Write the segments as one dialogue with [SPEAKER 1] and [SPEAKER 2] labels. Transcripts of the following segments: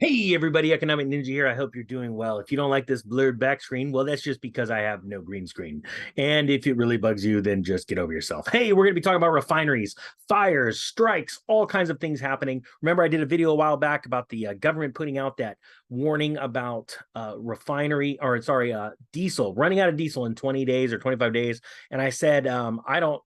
[SPEAKER 1] Hey everybody, Economic Ninja here. I hope you're doing well. If you don't like this blurred back screen, well, that's just because I have no green screen. And if it really bugs you, then just get over yourself. Hey, we're going to be talking about refineries, fires, strikes, all kinds of things happening. Remember, I did a video a while back about the government putting out that warning about diesel, running out of diesel in 20 days or 25 days. And I said,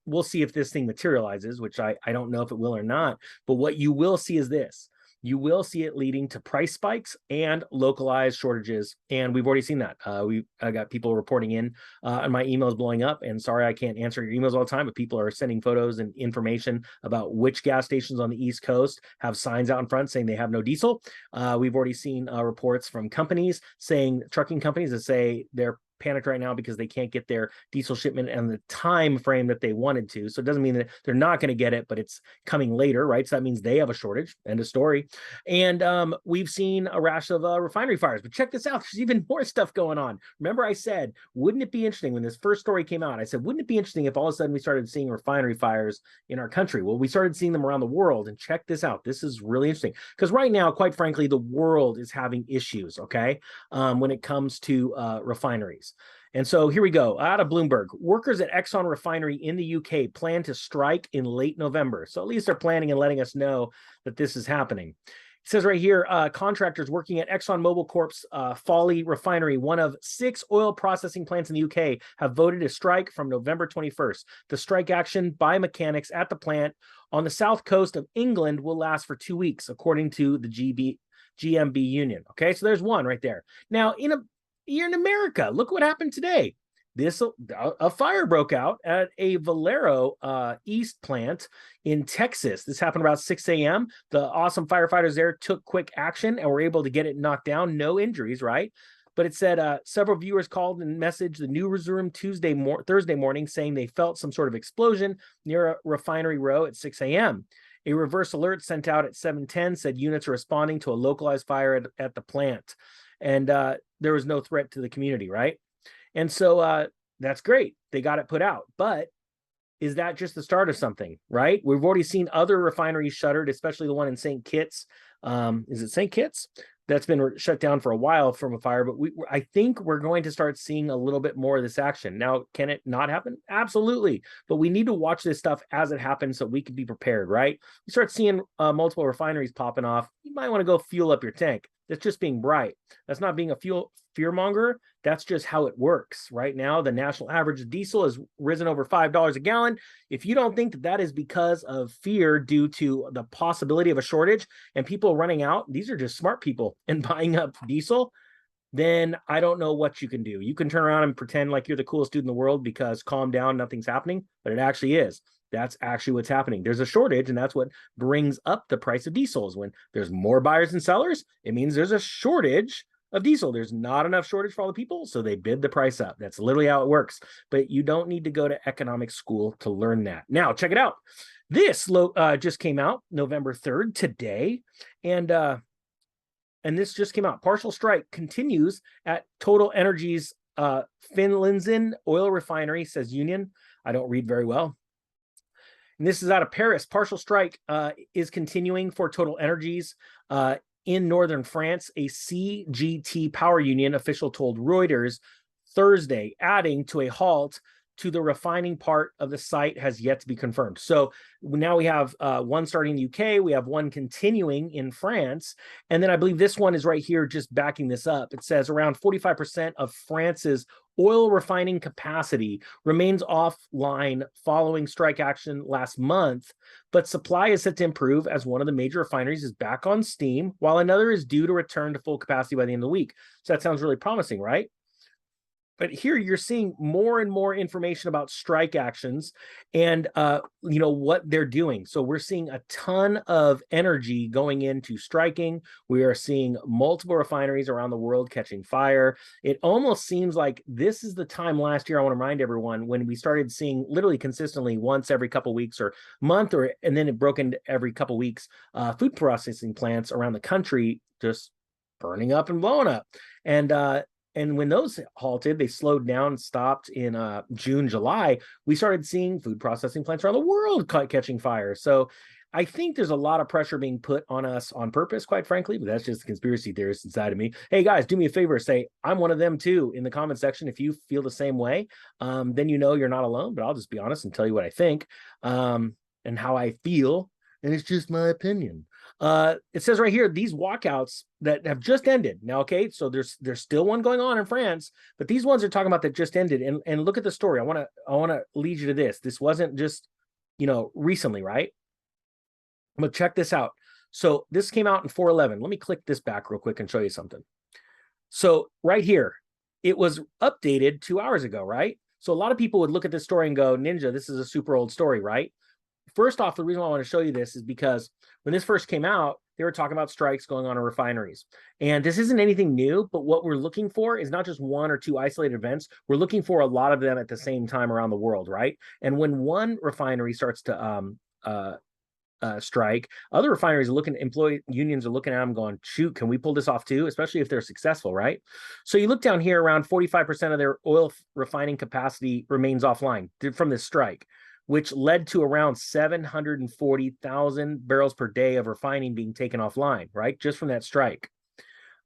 [SPEAKER 1] we'll see if this thing materializes, which I don't know if it will or not. But what you will see is this. You will see it leading to price spikes and localized shortages. And we've already seen that. I got people reporting in and my emails blowing up. And sorry, I can't answer your emails all the time, but people are sending photos and information about which gas stations on the East Coast have signs out in front saying they have no diesel. We've already seen reports from companies saying, trucking companies that say they're panicked right now because they can't get their diesel shipment and the time frame that they wanted to. So it doesn't mean that they're not going to get it, but it's coming later, right? So that means they have a shortage. End of story. And we've seen a rash of refinery fires. But check this out. There's even more stuff going on. Remember I said, wouldn't it be interesting when this first story came out? I said, wouldn't it be interesting if all of a sudden we started seeing refinery fires in our country? Well, we started seeing them around the world. And check this out. This is really interesting. Because right now, quite frankly, the world is having issues, okay, when it comes to refineries. And so here we go. Out of Bloomberg, workers at Exxon Refinery in the UK plan to strike in late November. So at least they're planning and letting us know that this is happening. It says right here, contractors working at ExxonMobil Corp's Fawley Refinery, one of 6 oil processing plants in the UK, have voted to strike from November 21st. The strike action by mechanics at the plant on the south coast of England will last for 2 weeks, according to the GMB union. Okay, so there's one right there. Now, here in America, look what happened today. A fire broke out at a Valero East plant in Texas. This happened about 6 a.m. The awesome firefighters there took quick action and were able to get it knocked down. No injuries, right? But it said several viewers called and messaged the newsroom Thursday morning saying they felt some sort of explosion near a refinery row at 6 a.m. A reverse alert sent out at 7:10 said units are responding to a localized fire at the plant. And there was no threat to the community, right? And so that's great. They got it put out. But is that just the start of something, right? We've already seen other refineries shuttered, especially the one in St. Kitts. Is it St. Kitts? That's been shut down for a while from a fire, but I think we're going to start seeing a little bit more of this action. Now, can it not happen? Absolutely. But we need to watch this stuff as it happens so we can be prepared, right? We start seeing multiple refineries popping off. You might want to go fuel up your tank. That's just being bright. That's not being a fear monger. That's just how it works. Right now, the national average of diesel has risen over $5 a gallon. If you don't think that is because of fear due to the possibility of a shortage and people running out, these are just smart people and buying up diesel, then I don't know what you can do. You can turn around and pretend like you're the coolest dude in the world because calm down, nothing's happening, but it actually is. That's actually what's happening. There's a shortage, and that's what brings up the price of diesel. When there's more buyers than sellers, it means there's a shortage of diesel. There's not enough shortage for all the people, so they bid the price up. That's literally how it works. But you don't need to go to economic school to learn that. Now, check it out. This just came out November 3rd, today, and this just came out. Partial strike continues at Total Energy's Finlandsen oil refinery, says union. I don't read very well. And this is out of Paris. Partial strike is continuing for Total Energies in northern France. A CGT power union official told Reuters Thursday, adding to a halt to the refining part of the site has yet to be confirmed. So now we have one starting in the UK, we have one continuing in France, and then I believe this one is right here just backing this up. It says around 45% of France's oil refining capacity remains offline following strike action last month, but supply is set to improve as one of the major refineries is back on steam, while another is due to return to full capacity by the end of the week. So that sounds really promising, right? But here you're seeing more and more information about strike actions and what they're doing. So we're seeing a ton of energy going into striking. We are seeing multiple refineries around the world catching fire. It almost seems like this is the time last year, I want to remind everyone, when we started seeing literally consistently once every couple of weeks or month, and then it broke into every couple of weeks, food processing plants around the country just burning up and blowing up. And when those halted, they slowed down and stopped in June, July. We started seeing food processing plants around the world catching fire. So I think there's a lot of pressure being put on us on purpose, quite frankly, but that's just the conspiracy theorist inside of me. Hey guys, do me a favor, say I'm one of them too in the comment section. If you feel the same way, then you know you're not alone, but I'll just be honest and tell you what I think and how I feel. And it's just my opinion. It says right here, these walkouts that have just ended. Now, okay, so there's still one going on in France, but these ones are talking about that just ended. And look at the story. I want to lead you to this. This wasn't just, recently, right? I'm going to check this out. So this came out in 4/11. Let me click this back real quick and show you something. So right here, it was updated 2 hours ago, right? So a lot of people would look at this story and go, Ninja, this is a super old story, right? First off, the reason why I want to show you this is because when this first came out, they were talking about strikes going on in refineries. And this isn't anything new, but what we're looking for is not just one or two isolated events. We're looking for a lot of them at the same time around the world, right? And when one refinery starts to strike, other refineries are looking, employee unions are looking at them going, shoot, can we pull this off too? Especially if they're successful, right? So you look down here, around 45% of their oil refining capacity remains offline from this strike, which led to around 740,000 barrels per day of refining being taken offline, right? Just from that strike.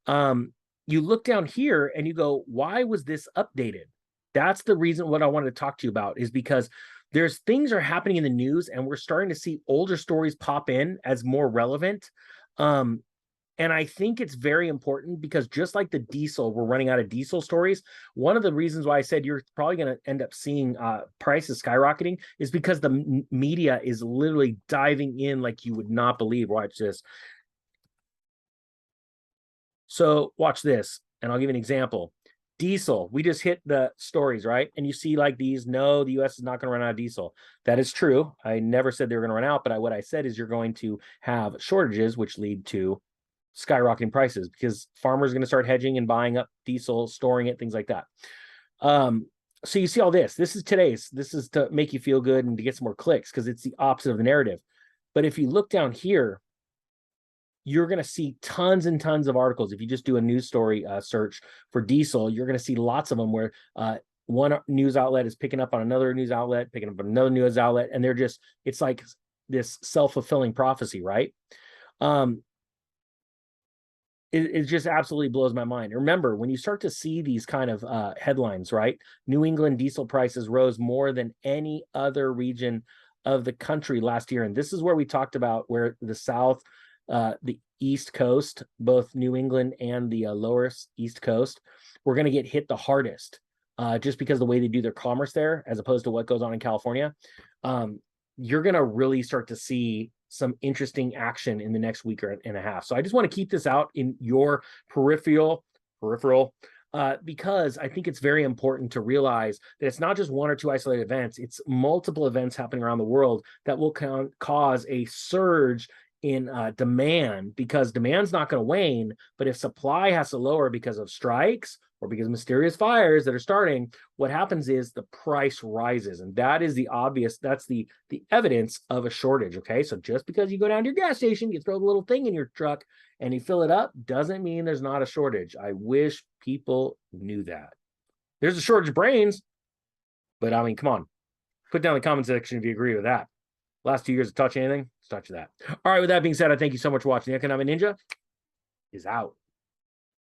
[SPEAKER 1] You look down here and you go, why was this updated? That's the reason what I wanted to talk to you about, is because there's things are happening in the news and we're starting to see older stories pop in as more relevant. And I think it's very important because just like the diesel, we're running out of diesel stories. One of the reasons why I said you're probably going to end up seeing prices skyrocketing is because the media is literally diving in like you would not believe. Watch this. So watch this, and I'll give you an example. Diesel, we just hit the stories, right? And you see like these, no, the US is not going to run out of diesel. That is true. I never said they were going to run out, but what I said is you're going to have shortages, which lead to skyrocketing prices because farmers are going to start hedging and buying up diesel, storing it, things like that. So you see all this. This is today's. This is to make you feel good and to get some more clicks because it's the opposite of the narrative. But if you look down here, you're going to see tons and tons of articles. If you just do a news story search for diesel, you're going to see lots of them where one news outlet is picking up on another news outlet, picking up on another news outlet, and it's like this self-fulfilling prophecy, right? It just absolutely blows my mind. Remember, when you start to see these kind of headlines, right? New England diesel prices rose more than any other region of the country last year. And this is where we talked about where the South, the East Coast, both New England and the lower East Coast, we're going to get hit the hardest just because of the way they do their commerce there, as opposed to what goes on in California. You're going to really start to see some interesting action in the next week and a half. So I just want to keep this out in your peripheral, because I think it's very important to realize that it's not just one or two isolated events. It's multiple events happening around the world that will cause a surge in demand, because demand's not going to wane. But if supply has to lower because of strikes or because of mysterious fires that are starting, what happens is the price rises. And that is the obvious, that's the evidence of a shortage, okay? So just because you go down to your gas station, you throw the little thing in your truck and you fill it up, doesn't mean there's not a shortage. I wish people knew that. There's a shortage of brains, but I mean, come on. Put down in the comment section if you agree with that. Last 2 years to touch anything, let's touch that. All right, with that being said, I thank you so much for watching. The Economic Ninja is out.